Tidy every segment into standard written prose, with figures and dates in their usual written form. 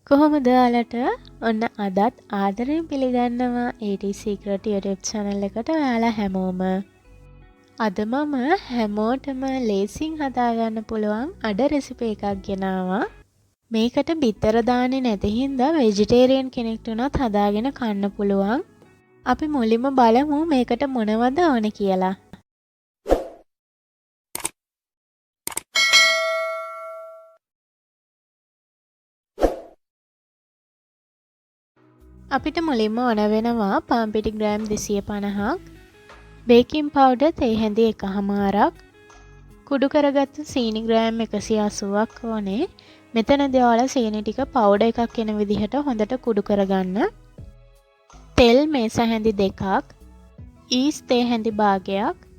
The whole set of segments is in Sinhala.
කොහොමද ඔයාලට ඔන්න අදත් ආදරයෙන් පිළිගන්නවා AT Secret YouTube channel එකට ඔයාලා හැමෝම. අද මම හැමෝටම ලේසියෙන් හදාගන්න පුළුවන් අඩ රෙසිපි එකක් ගෙනාවා. මේකට බිත්තර දාන්නේ නැති හින්දා vegetarian කෙනෙක්ට උනත් හදාගෙන කන්න පුළුවන්. අපි මුලින්ම බලමු මේකට මොනවද ඕනේ කියලා. අපිට මුලින්ම ඕන වෙනවා පාන් පිටි ග්‍රෑම් 250ක්, බේකින් පවුඩර් තේ හැඳි 1/2ක්, කුඩු කරගත්තු සීනි ග්‍රෑම් 180ක් ඕනේ. මෙතනදී ඔයාලා සීනි ටික පවුඩර් එකක් එන විදිහට හොඳට කුඩු කරගන්න. තෙල් මේස හැඳි 2ක්, yeast තේ හැඳි භාගයක්,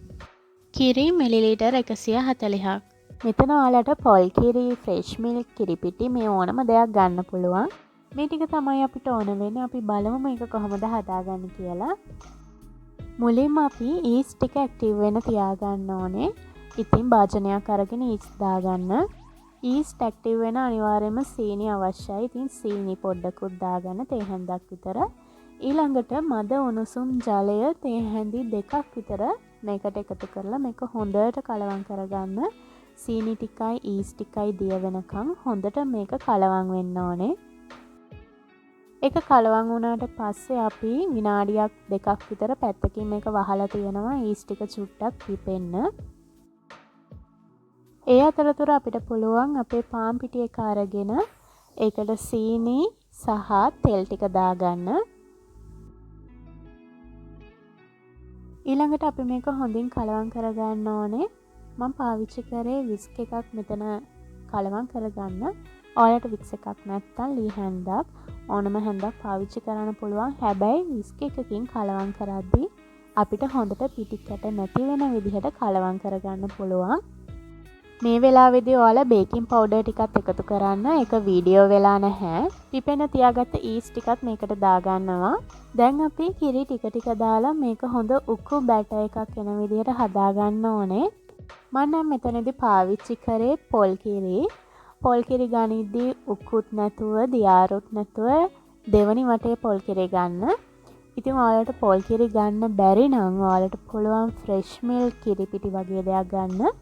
කිරි මිලිලීටර් 140ක්. මෙතන ඔයාලට පොල් කිරි, ෆ්‍රෙෂ් මිල්ක්, කිරි පිටි මේ ඕනම දෙයක් ගන්න පුළුවන්. මේ ටික තමයි අපිට ඕන වෙන්නේ. අපි බලමු මේක කොහොමද හදාගන්නේ කියලා. මුලින්ම අපි yeast ටික ඇක්ටිව් වෙන්න තියාගන්න ඕනේ. ඉතින් භාජනයක් අරගෙන yeast දාගන්න. yeast ඇක්ටිව් වෙන අනිවාර්යයෙන්ම සීනි අවශ්‍යයි. ඉතින් සීනි පොඩ්ඩකුත් දාගන්න තේ හැන්දක් විතර. ඊළඟට මද උණුසුම් ජලය තේ හැඳි 2ක් විතර මේකට එකතු කරලා මේක හොඳට කලවම් කරගන්න. සීනි ටිකයි yeast ටිකයි දිය වෙනකම් හොඳට මේක කලවම් වෙන්න ඕනේ. ඒක කලවම් වුණාට පස්සේ අපි විනාඩියක් දෙකක් විතර පැත්තකින් මේක වහලා තියෙනවා yeast ටික චුට්ටක් පිපෙන්න. ඒ අතරතුර අපිට පුළුවන් අපේ පාන් පිටි එක අරගෙන ඒකට සීනි සහ තෙල් ටික දාගන්න. ඊළඟට අපි මේක හොඳින් කලවම් කරගන්න ඕනේ. මම පාවිච්චි කරේ විස්ක් එකක් මෙතන කලවම් කරගන්න. ඔයාලට වික්ස් එකක් නැත්නම් ලී හැන්දක් ඕනම හැන්දක් පාවිච්චි කරන්න පුළුවන්. හැබැයි විස්ක් එකකින් කලවම් කරද්දී අපිට හොඳට පිටි කැට නැති වෙන විදිහට කලවම් කරගන්න පුළුවන්. මේ වෙලාවේදී ඔයාලා බේකින් පවුඩර් ටිකත් එකතු කරන්න. ඒක වීඩියෝ වෙලා නැහැ. පිපෙන තියාගත්ත yeast ටිකත් මේකට දාගන්නවා. දැන් අපි කිරි ටික ටික දාලා මේක හොඳ උක්කු බැටර් එකක් එන විදිහට හදාගන්න ඕනේ. මම නම් මෙතනදී පාවිච්චි කරේ පොල් කිරි. පොල් කිරි ගනිද්දී උකුත් නැතුව දියාරුත් නැතුව දෙවනි වටේ පොල් කිරි ගන්න. ඉතින් ඔයාලට පොල් කිරි ගන්න බැරි නම් ඔයාලට පුළුවන් ෆ්‍රෙෂ් මිල්ක් කිරි පිටි වගේ දෙයක් ගන්න.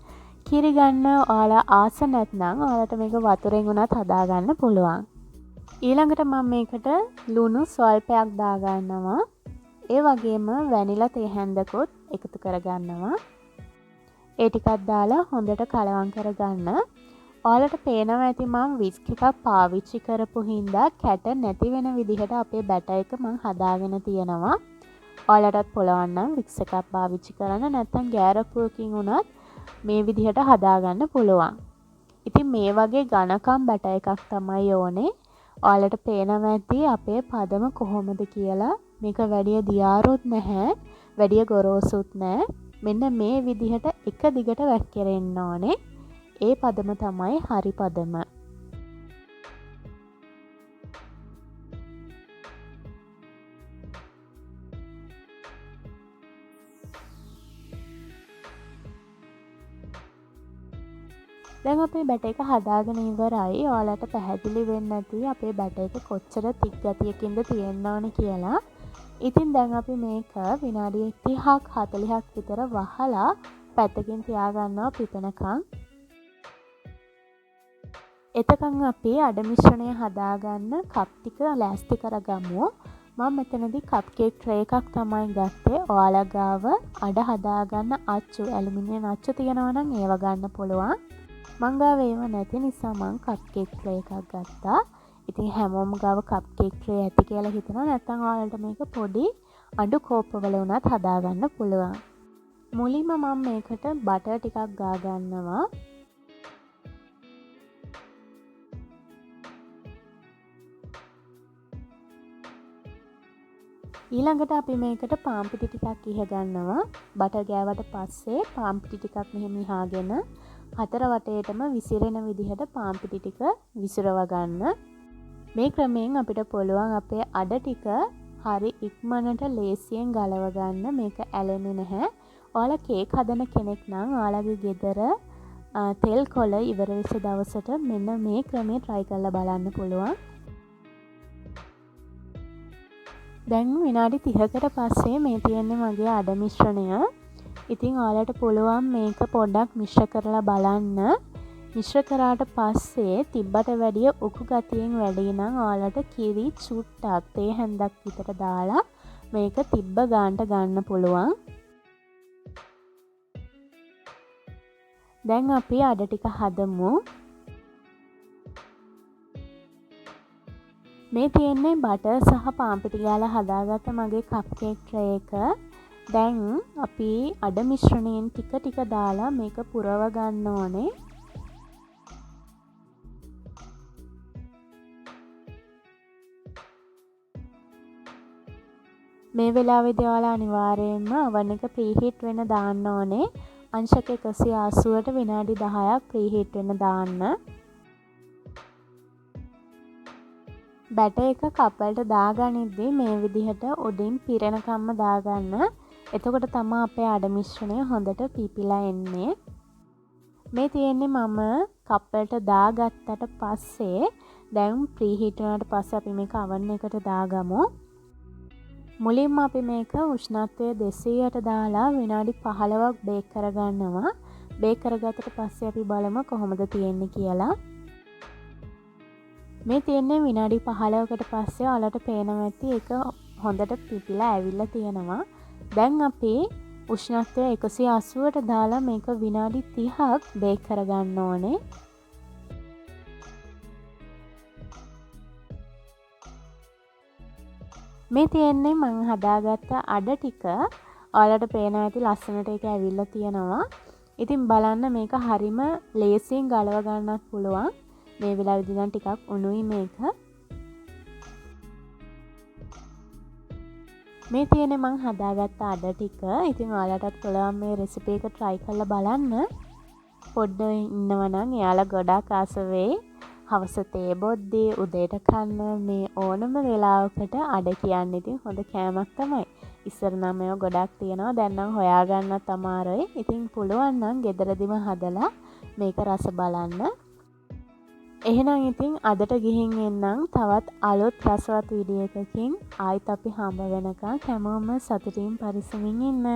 කිරි ගන්න ඔයාලා ආස නැත්නම් ඔයාලට මේක වතුරෙන් උනත් හදාගන්න පුළුවන්. ඊළඟට මම මේකට ලුණු ස්වල්පයක් දාගන්නවා. ඒ වගේම වැනිලා තේ හැන්දකුත් එකතු කරගන්නවා. ඒ ටිකක් දාලා හොඳට කලවම් කරගන්න. ඔයාලට පේනවා ඇති මම විස්ක් එකක් පාවිච්චි කරපු හින්දා කැට නැති වෙන විදිහට අපේ බැටර් එක මම හදාගෙන තියෙනවා. ඔයාලටත් පුළුවන් නම් වික්ස් එකක් පාවිච්චි කරන්න නැත්නම් ගෑරපුවකින් උනත් මේ විදිහට හදාගන්න පුළුවන්. ඉතින් මේ වගේ ඝනකම් බැටර් එකක් තමයි ඕනේ. ඔයාලට පේනවා ඇති අපේ පදම කොහොමද කියලා. මේක වැඩි දියාරුත් නැහැ, වැඩි ගොරෝසුත් නැහැ. මෙන්න මේ විදිහට එක දිගට වැක්කිරෙන්න ඕනේ. ඒ පදම තමයි හරි පදම. දැන් අපේ බැටර් එක හදාගෙන ඉවරයි. ඔයාලට පැහැදිලි වෙන්න ඇති අපේ බැටර් එක කොච්චර තික් ගතියකින්ද තියෙන්න ඕනේ කියලා. ඉතින් දැන් අපි මේක විනාඩි 30ක් 40ක් විතර වහලා පැත්තකින් තියාගන්නවා පිපෙනකන්. එතකන් අපි අඩ මිශ්‍රණය හදාගන්න කප් ටික ලෑස්ති කරගමු. මම මෙතනදී කප් කේක් ට්‍රේ එකක් තමයි ගත්තේ. ඔයාලා ගාව අඩ හදාගන්න අච්චු, ඇලුමිනියම් අච්චු තියෙනවා නම් ඒව ගන්න පුළුවන්. මං ගාව ඒව නැති නිසා මං කප් කේක් ට්‍රේ එකක් ගත්තා. ඉතින් හැමෝම ගාව කප් කේක් ට්‍රේ ඇති කියලා හිතනවා. නැත්නම් ඔයාලට මේක පොඩි අඩු කෝප්පවල උනත් හදාගන්න පුළුවන්. මුලින්ම මම මේකට බටර් ටිකක් ගා ගන්නවා. ඊළඟට අපි මේකට පාන් පිටි ටිකක් ඉහ ගන්නවා. බටර් ගෑවට පස්සේ පාන් පිටි ටිකක් මෙහෙම ඉහාගෙන හතර වටේටම විසිරෙන විදිහට පාන් පිටි ටික විසිරව ගන්න. මේ ක්‍රමයෙන් අපිට පුළුවන් අපේ අඩ ටික හරි ඉක්මනට ලේසියෙන් ගලව ගන්න. මේක ඇලෙන්නේ නැහැ. ඔයාලා කේක් හදන කෙනෙක් නම් ඔයාලගේ ගෙදර තෙල් කොළ ඉවර වෙච්ච දවසට මෙන්න මේ ක්‍රමේ try කරලා බලන්න පුළුවන්. දැන් විනාඩි 30කට පස්සේ මේ තියෙන්නේ මගේ අඩ මිශ්‍රණය. ඉතින් ඔයාලට පුළුවන් මේක පොඩ්ඩක් මිශ්‍ර කරලා බලන්න. මිශ්‍ර කරාට පස්සේ තිබ්බට වැඩිය උකු ගතියෙන් වැඩි නම් ඔයාලට කිරි චුට්ටක් තේ හැන්දක් විතර දාලා මේක තිබ්බ ගානට ගන්න පුළුවන්. දැන් අපි අඩ ටික හදමු. මේ තියෙන්නේ බටර් සහ පාන් පිටි ගාලා හදාගත්ත මගේ කප් කේක් ට්‍රේ එක. දැන් අපි අඩ මිශ්‍රණයෙන් ටික ටික දාලා මේක පුරව ගන්න ඕනේ. මේ වෙලාවේදී ඔයාලා අනිවාර්යයෙන්ම oven එක ප්‍රීහීට් වෙන්න දාන්න ඕනේ. අංශක 180ට විනාඩි 10ක් ප්‍රීහීට් වෙන්න දාන්න. බැටර් එක කප් වලට දාගනිද්දී මේ විදිහට උඩින් පිරෙනකම්ම දාගන්න. එතකොට තමයි අපේ අඩ මිශ්‍රණය හොඳට පීපිලා එන්නේ. මේ තියෙන්නේ මම කප් වලට දාගත්තට පස්සේ දැන් ප්‍රීහීට් වුණාට පස්සේ අපි මේක oven එකට දාගමු. මුලින්ම අපි මේක උෂ්ණත්වය 200ට දාලා විනාඩි 15ක් බේක් කරගන්නවා. බේක් කරගත්තට පස්සේ අපි බලමු කොහොමද තියෙන්නේ කියලා. මේ තියෙන්නේ විනාඩි 15කට පස්සේ ඔයාලට පේනවා ඇති ඒක හොඳට පිපිලා ඇවිල්ලා තියෙනවා. දැන් අපි උෂ්ණත්වය 180ට දාලා මේක විනාඩි 30ක් බේක් කරගන්න ඕනේ. මේ තියෙන්නේ මම හදාගත්ත අඩ ටික. ඔයාලට පේනවා ඇති ලස්සනට ඒක ඇවිල්ලා තියෙනවා. ඉතින් බලන්න මේක හරිම ලේසියෙන් ගලව ගන්නත් පුළුවන්. මේ වෙලාවේදී නම් ටිකක් උණුයි මේක. මේ තියෙන්නේ මම හදාගත්ත අඩ ටික. ඉතින් ඔයාලටත් පුළුවන් මේ රෙසිපි එක try කරලා බලන්න. පොඩ්ඩක් ඉන්නවා නම් එයාලා ගොඩාක් ආස වෙයි. හවස තේ බොද්දී උදේට කන්න මේ ඕනම වෙලාවකට අඩ කියන්නේ ඉතින් හොඳ කෑමක් තමයි. ඉස්සර නම් මේවා ගොඩක් තියෙනවා. දැන් නම් හොයාගන්නත් අමාරුයි. ඉතින් පුළුවන් නම් ගෙදරදිම හදලා මේක රස බලන්න. එහෙනම් ඉතින් අදට ගිහින් එන්නම් තවත් අලුත් රසවත් වීඩියෝ එකකින්. ආයිත් අපි හම්බ වෙනකන් හැමෝම සතුටින් පරිස්සමින් ඉන්න.